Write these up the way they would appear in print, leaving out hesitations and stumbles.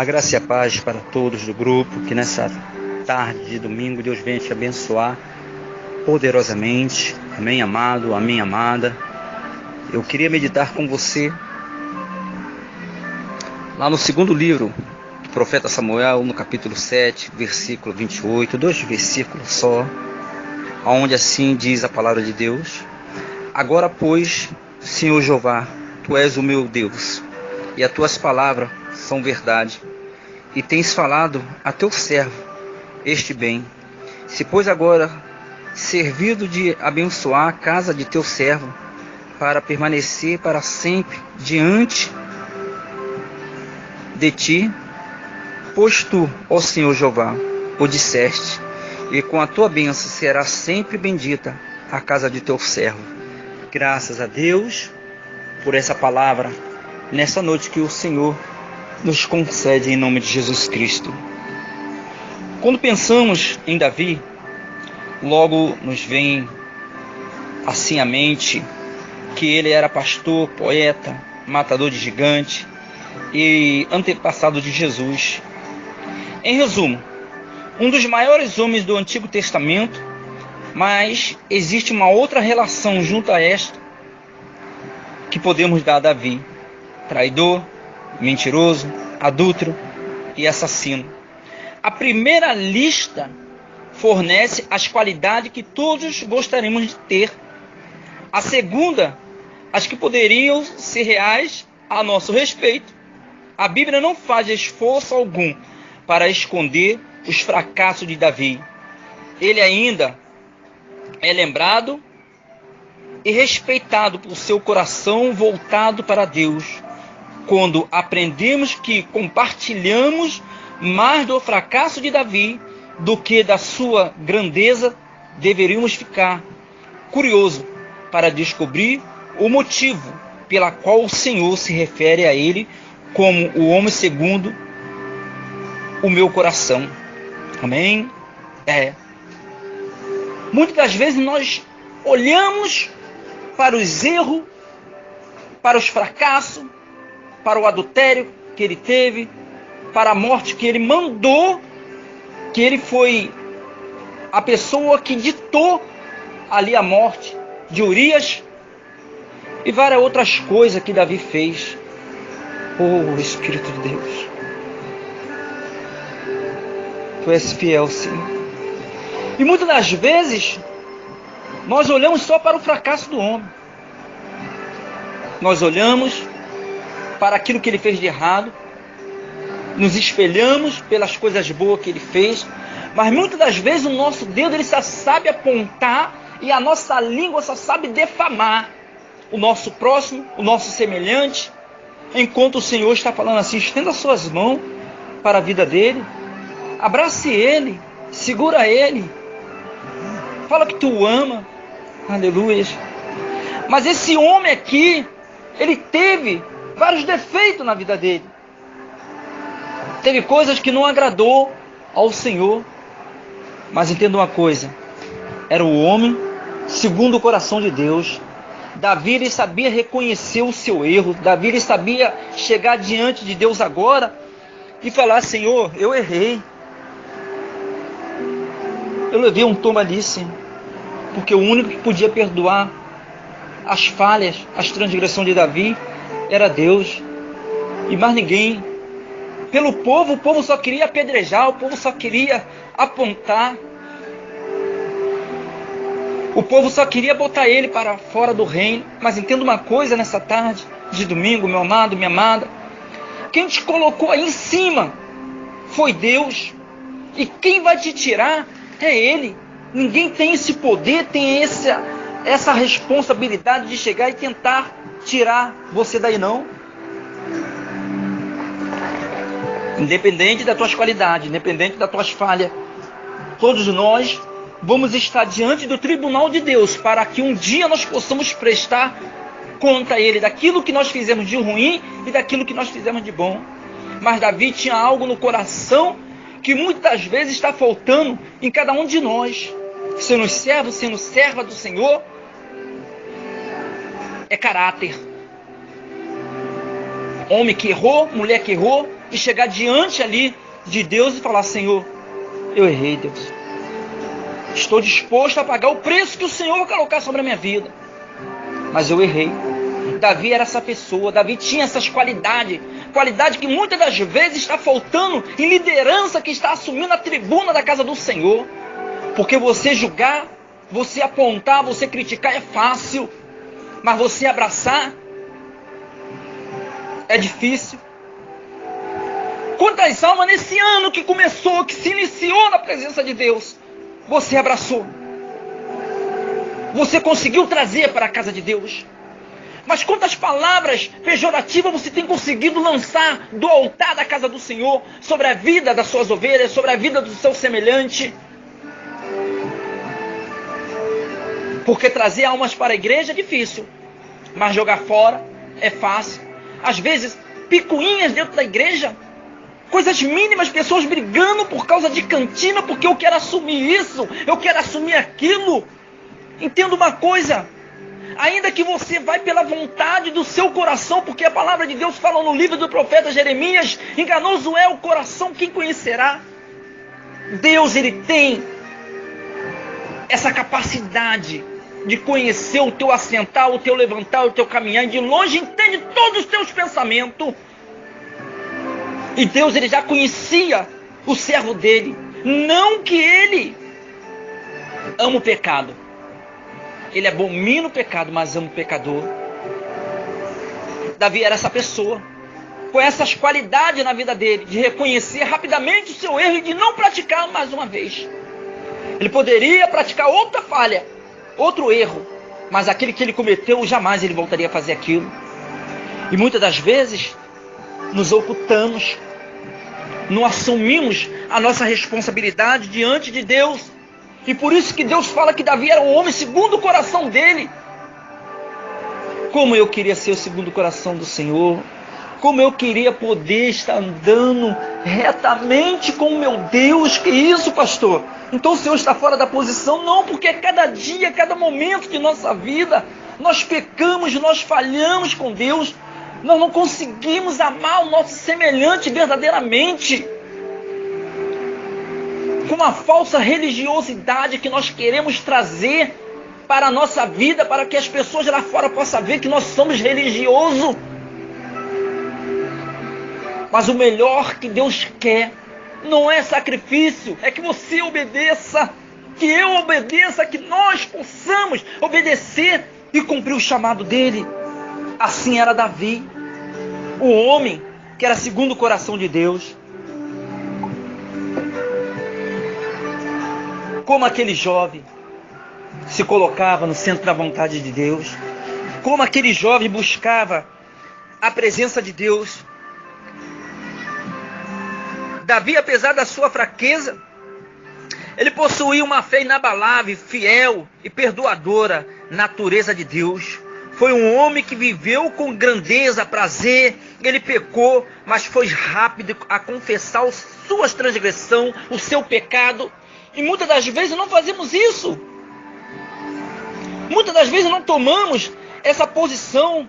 A graça e a paz para todos do grupo, que nessa tarde de domingo Deus venha te abençoar poderosamente. Amém, amado, amém, amada. Eu queria meditar com você lá no segundo livro do profeta Samuel, no capítulo 7, versículo 28, 2 versículos só, onde assim diz a palavra de Deus: Agora, pois, Senhor Jeová, Tu és o meu Deus, e as Tuas palavras são verdade, e tens falado a Teu servo este bem. Se, pois, agora servido de abençoar a casa de Teu servo, para permanecer para sempre diante de Ti, pois Tu, ó Senhor Jeová, o disseste, e com a Tua bênção será sempre bendita a casa de Teu servo. Graças a Deus por essa palavra, nessa noite que o Senhor nos concede em nome de Jesus Cristo. Quando pensamos em Davi, logo nos vem assim à mente que ele era pastor, poeta, matador de gigante e antepassado de Jesus. Em resumo, um dos maiores homens do Antigo Testamento, mas existe uma outra relação junto a esta que podemos dar a Davi: traidor, mentiroso, adúltero e assassino. A primeira lista fornece as qualidades que todos gostaríamos de ter. A segunda, as que poderiam ser reais a nosso respeito. A Bíblia não faz esforço algum para esconder os fracassos de Davi. Ele ainda é lembrado e respeitado por seu coração voltado para Deus. Quando aprendemos que compartilhamos mais do fracasso de Davi do que da sua grandeza, deveríamos ficar curiosos para descobrir o motivo pela qual o Senhor se refere a ele como o homem segundo o meu coração. Amém? Muitas das vezes nós olhamos para os erros, para os fracassos, para o adultério que ele teve, para a morte que ele mandou, que ele foi a pessoa que ditou ali a morte de Urias e várias outras coisas que Davi fez. Oh, Espírito de Deus, Tu és fiel, Senhor. E muitas das vezes nós olhamos só para o fracasso do homem. Nós olhamos para aquilo que ele fez de errado, nos espelhamos pelas coisas boas que ele fez, mas muitas das vezes o nosso dedo ele só sabe apontar e a nossa língua só sabe defamar o nosso próximo, o nosso semelhante, enquanto o Senhor está falando assim: estenda suas mãos para a vida dele, abrace ele, segura ele, fala que tu o ama, aleluia. Mas esse homem aqui, ele teve vários defeitos na vida dele, teve coisas que não agradou ao Senhor, mas entenda uma coisa: era o homem segundo o coração de Deus. Davi ele sabia reconhecer o seu erro. Davi ele sabia chegar diante de Deus agora e falar: Senhor, eu errei, eu levei um tombo ali, Senhor, porque o único que podia perdoar as falhas, as transgressões de Davi era Deus e mais ninguém. Pelo povo, o povo só queria apedrejar, o povo só queria apontar, o povo só queria botar ele para fora do reino. Mas entenda uma coisa nessa tarde de domingo, meu amado, minha amada: quem te colocou aí em cima foi Deus, e quem vai te tirar é Ele. Ninguém tem esse poder, tem essa responsabilidade de chegar e tentar tirar você daí, não. Independente das tuas qualidades, independente das tuas falhas, todos nós vamos estar diante do tribunal de Deus, para que um dia nós possamos prestar conta a Ele daquilo que nós fizemos de ruim e daquilo que nós fizemos de bom. Mas Davi tinha algo no coração que muitas vezes está faltando em cada um de nós. Sendo servo, sendo serva do Senhor, é caráter. Homem que errou, mulher que errou, e chegar diante ali de Deus e falar: Senhor, eu errei, Deus. Estou disposto a pagar o preço que o Senhor vai colocar sobre a minha vida. Mas eu errei. Davi era essa pessoa. Davi tinha essas qualidades. Qualidade que muitas das vezes está faltando em liderança que está assumindo a tribuna da casa do Senhor. Porque você julgar, você apontar, você criticar é fácil. Mas você abraçar é difícil. Quantas almas nesse ano que começou, que se iniciou na presença de Deus, você abraçou? Você conseguiu trazer para a casa de Deus? Mas quantas palavras pejorativas você tem conseguido lançar do altar da casa do Senhor sobre a vida das suas ovelhas, sobre a vida do seu semelhante? Porque trazer almas para a igreja é difícil, mas jogar fora é fácil. Às vezes, picuinhas dentro da igreja, coisas mínimas, pessoas brigando por causa de cantina, porque eu quero assumir isso, eu quero assumir aquilo. Entenda uma coisa: ainda que você vai pela vontade do seu coração, porque a palavra de Deus fala no livro do profeta Jeremias: enganoso é o coração, quem conhecerá? Deus, ele tem essa capacidade de conhecer o teu assentar, o teu levantar, o teu caminhar, e de longe entende todos os teus pensamentos. E Deus, ele já conhecia o servo dele. Não que ele ama o pecado. Ele abomina o pecado, mas ama o pecador. Davi era essa pessoa, com essas qualidades na vida dele, de reconhecer rapidamente o seu erro e de não praticar mais uma vez. Ele poderia praticar outra falha, outro erro, mas aquele que ele cometeu, jamais ele voltaria a fazer aquilo. E muitas das vezes nos ocultamos, não assumimos a nossa responsabilidade diante de Deus. E por isso que Deus fala que Davi era um homem segundo o coração dele. Como eu queria ser o segundo o coração do Senhor. Como eu queria poder estar andando retamente com o meu Deus. Que isso, pastor? Então o Senhor está fora da posição? Não, porque cada dia, cada momento de nossa vida, nós pecamos, nós falhamos com Deus. Nós não conseguimos amar o nosso semelhante verdadeiramente. Com uma falsa religiosidade que nós queremos trazer para a nossa vida, para que as pessoas lá fora possam ver que nós somos religiosos. Mas o melhor que Deus quer não é sacrifício, é que você obedeça, que eu obedeça, que nós possamos obedecer e cumprir o chamado dele. Assim era Davi, o homem que era segundo o coração de Deus. Como aquele jovem se colocava no centro da vontade de Deus. Como aquele jovem buscava a presença de Deus. Davi, apesar da sua fraqueza, ele possuía uma fé inabalável, fiel e perdoadora natureza de Deus. Foi um homem que viveu com grandeza, prazer. Ele pecou, mas foi rápido a confessar suas transgressões, o seu pecado. E muitas das vezes não fazemos isso. Muitas das vezes não tomamos essa posição.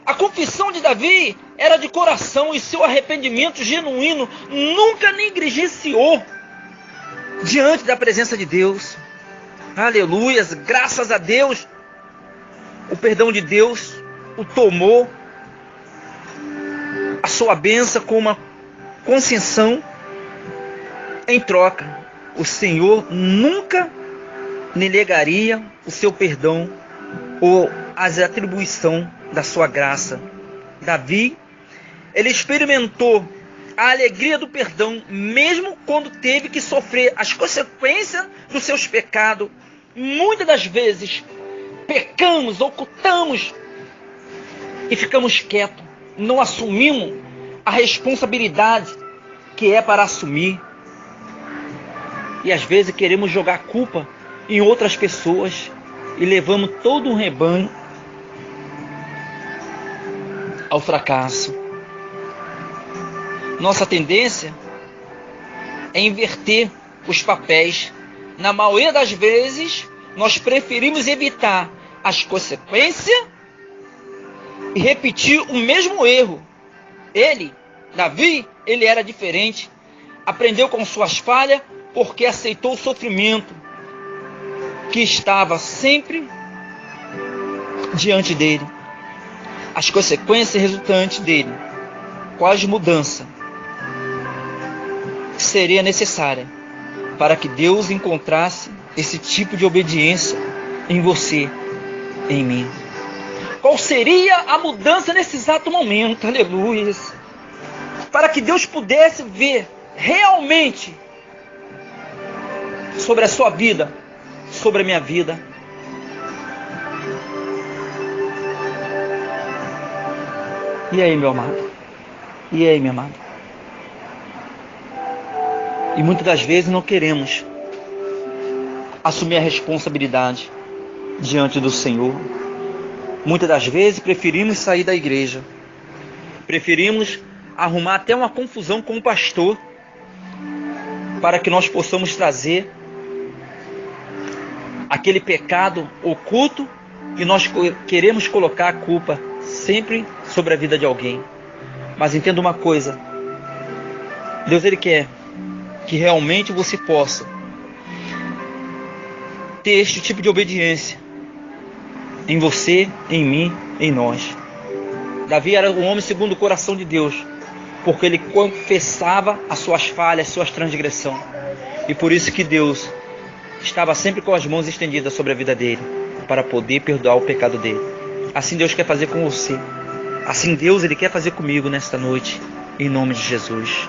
A confissão de Davi era de coração e seu arrependimento genuíno nunca negligenciou diante da presença de Deus. Aleluias, graças a Deus. O perdão de Deus o tomou, a sua bênção com uma concessão em troca. O Senhor nunca lhe negaria o seu perdão ou as atribuições da sua graça. Davi, ele experimentou a alegria do perdão, mesmo quando teve que sofrer as consequências dos seus pecados. Muitas das vezes, pecamos, ocultamos e ficamos quietos. Não assumimos a responsabilidade que é para assumir. E às vezes queremos jogar a culpa em outras pessoas e levamos todo um rebanho ao fracasso. Nossa tendência é inverter os papéis. Na maioria das vezes, nós preferimos evitar as consequências e repetir o mesmo erro Davi, ele era diferente. Aprendeu com suas falhas porque aceitou o sofrimento que estava sempre diante dele. As consequências resultantes dele, quais mudança seria necessária para que Deus encontrasse esse tipo de obediência em você, em mim. Qual seria a mudança nesse exato momento? Aleluia. Para que Deus pudesse ver realmente sobre a sua vida, sobre a minha vida. E aí, meu amado? E aí, minha amada? E muitas das vezes não queremos assumir a responsabilidade diante do Senhor. Muitas das vezes preferimos sair da igreja. Preferimos arrumar até uma confusão com o pastor para que nós possamos trazer aquele pecado oculto e nós queremos colocar a culpa sempre sobre a vida de alguém. Mas entenda uma coisa, Deus, Ele quer que realmente você possa ter este tipo de obediência em você, em mim, em nós. Davi era um homem segundo o coração de Deus, porque ele confessava as suas falhas, as suas transgressões. E por isso que Deus estava sempre com as mãos estendidas sobre a vida dele, para poder perdoar o pecado dele. Assim Deus quer fazer com você. Assim Deus, Ele quer fazer comigo nesta noite, em nome de Jesus.